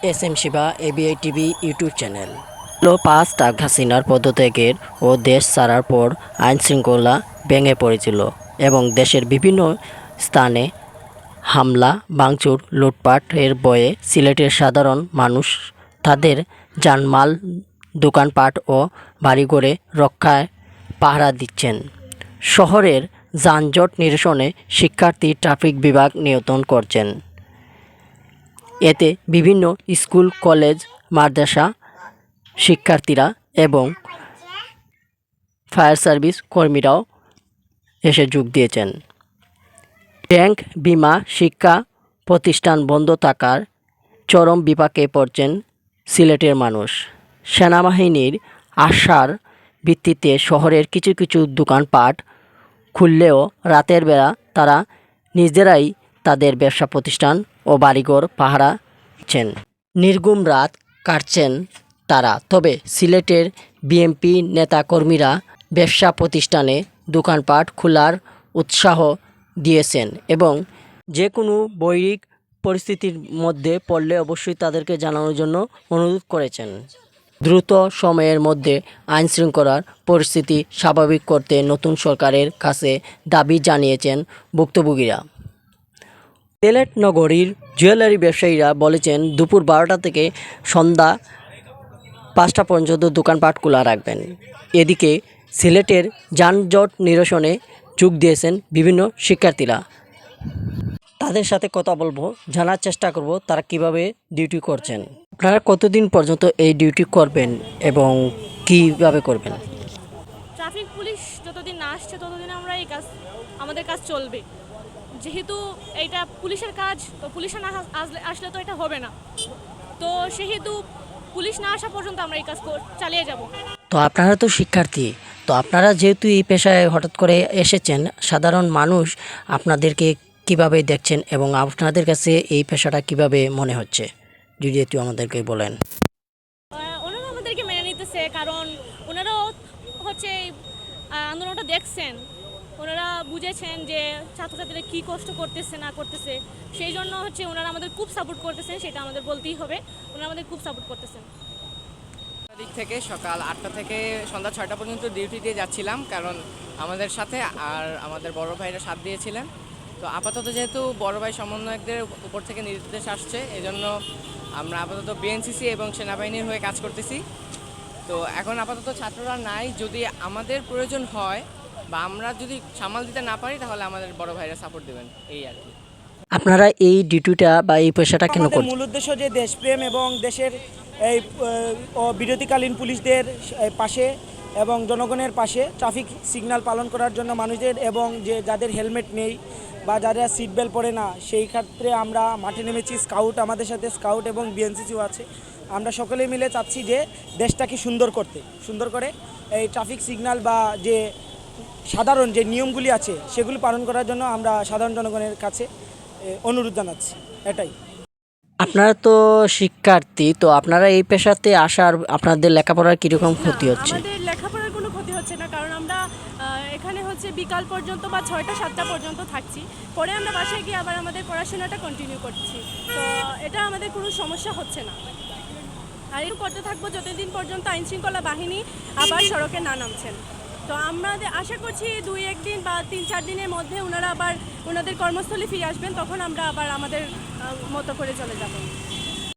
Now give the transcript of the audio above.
S M Shiba ABI TV YouTube channel. 5 টাক হাসিনার পদত্যাগের ও দেশ ছাড়ার পর আইন শৃঙ্খলা ভেঙে পড়েছিল এবং দেশের বিভিন্ন স্থানে হামলা ভাঙচুর লুটপাটের ভয়ে সিলেটের সাধারণ মানুষ তাদের জানমাল দোকানপাট ও বাড়িঘরে রক্ষায় পাহারা দিচ্ছেন। শহরের যানজট নিরসনে শিক্ষার্থী ট্রাফিক বিভাগ নিয়ন্ত্রণ করছেন। এতে বিভিন্ন স্কুল কলেজ মাদ্রাসা শিক্ষার্থীরা এবং ফায়ার সার্ভিস কর্মীরাও এসে যোগ দিয়েছেন। ব্যাংক বিমা শিক্ষা প্রতিষ্ঠান বন্ধ থাকার চরম বিপাকে পড়ছেন সিলেটের মানুষ। সেনাবাহিনীর আশার ভিত্তিতে শহরের কিছু কিছু দোকানপাট খুললেও রাতের বেলা তারা নিজেরাই তাদের ব্যবসা প্রতিষ্ঠান ও বাড়িঘর পাহারা দিচ্ছেন। নির্ঘুম রাত কাটছেন তারা। তবে সিলেটের বিএনপি নেতাকর্মীরা ব্যবসা প্রতিষ্ঠানে দোকানপাট খোলার উৎসাহ দিয়েছেন এবং যে কোনো বৈরিক পরিস্থিতির মধ্যে পড়লে অবশ্যই তাদেরকে জানানোর জন্য অনুরোধ করেছেন। দ্রুত সময়ের মধ্যে আইন শৃঙ্খলার পরিস্থিতি স্বাভাবিক করতে নতুন সরকারের কাছে দাবি জানিয়েছেন ভুক্তভোগীরা। সিলেট নগরীর জুয়েলারি ব্যবসায়ীরা বলেছেন দুপুর 12টা থেকে সন্ধ্যা 5টা পর্যন্ত দোকানপাট খোলা রাখবেন। এদিকে সিলেটের যানজট নিরসনে যোগ দিয়েছেন বিভিন্ন শিক্ষার্থীরা। তাদের সাথে কথা বলবো, জানার চেষ্টা করব তারা কিভাবে ডিউটি করছেন। আপনারা কতদিন পর্যন্ত এই ডিউটি করবেন এবং কিভাবে করবেন? ট্রাফিক পুলিশ যতদিন না আসছে ততদিন আমরা আমাদের কাজ চলবে। যেহেতু এইটা পুলিশের কাজ, তো পুলিশ না আসলে তো এটা হবে না, তো সেহেতু পুলিশ না আসা পর্যন্ত আমরা এই কাজ চালিয়ে যাব। তো আপনারা তো শিক্ষার্থী, তো আপনারা যেহেতু এই পেশায় হঠাৎ করে এসেছেন, সাধারণ মানুষ আপনাদেরকে কিভাবে দেখছেন এবং আপনাদের কাছে এই পেশাটা কিভাবে মনে হচ্ছে যদি একটু আমাদেরকে বলেন। ওনারা আমাদেরকে মেনে নিতেছে, কারণ ওনারাও হচ্ছে আন্দোলনটা দেখছেন, ওনারা বুঝেছেন যে ছাত্রছাত্রীরা কী কষ্ট করতেছে না করতেছে, সেই জন্য হচ্ছে ওনারা আমাদের খুব সাপোর্ট করতেছেন, সেটা আমাদের বলতেই হবে। ওনারা আমাদের খুব সাপোর্ট করতেছেন। দিক থেকে সকাল 8টা থেকে সন্ধ্যা 6টা পর্যন্ত ডিউটি দিয়ে যাচ্ছিলাম, কারণ আমাদের সাথে আর আমাদের বড় ভাইরা সাথ দিয়েছিলেন। তো আপাতত যেহেতু বড় ভাই সমন্বয়কদের উপর থেকে নির্দেশ আসছে, এজন্য আমরা আপাতত বিএনসিসি এবং সেনাবাহিনীর হয়ে কাজ করতেছি। তো এখন আপাতত ছাত্ররা নাই, যদি আমাদের প্রয়োজন হয় বা আমরা যদি সামাল দিতে না পারি তাহলে আমাদের বড় ভাইরা সাপোর্ট দেবেন, এই আর কি। আপনারা এই ডিউটিটা বা এই পেশাটা কেন করছেন? মূল উদ্দেশ্য যে দেশপ্রেম এবং দেশের এই বিরতিকালীন পুলিশদের পাশে এবং জনগণের পাশে ট্রাফিক সিগন্যাল পালন করার জন্য মানুষদের, এবং যে যাদের হেলমেট নেই বা যারা সিট বেল্ট পরে না, সেই ক্ষেত্রে আমরা মাঠে নেমেছি। স্কাউট আমাদের সাথে, স্কাউট এবং বিএনসিসিও আছে। আমরা সকলে মিলে চাচ্ছি যে দেশটাকে সুন্দর করে এই ট্রাফিক সিগন্যাল বা যে সাধারণ যে নিয়মগুলি আছে সেগুলি পালন করার জন্য আমরা সাধারণ জনগণের কাছে অনুরোধ জানাচ্ছি, এটাই। আপনারা তো শিক্ষার্থী, তো আপনারা এই পেশাতে আসার আপনাদের লেখাপড়ার কীরকম ক্ষতি হচ্ছে? আমাদের লেখাপড়ার কোনো ক্ষতি হচ্ছে না, কারণ আমরা এখানে হচ্ছে বিকাল পর্যন্ত বা 6টা-7টা পর্যন্ত থাকছি। পরে আমরা বাসায় গিয়ে আবার আমাদের পড়াশোনাটা কন্টিনিউ করছি, তো এটা আমাদের কোনো সমস্যা হচ্ছে না। আর এরকম করতে থাকবো যতদিন পর্যন্ত আইনশৃঙ্খলা বাহিনী আবার সড়কে না নামছেন। তো আমরা আশা করছি 2-1 দিন বা 3-4 দিনের মধ্যে ওনারা আবার ওনাদের কর্মস্থলে ফিরে আসবেন, তখন আমরা আবার আমাদের মতো করে চলে যাব।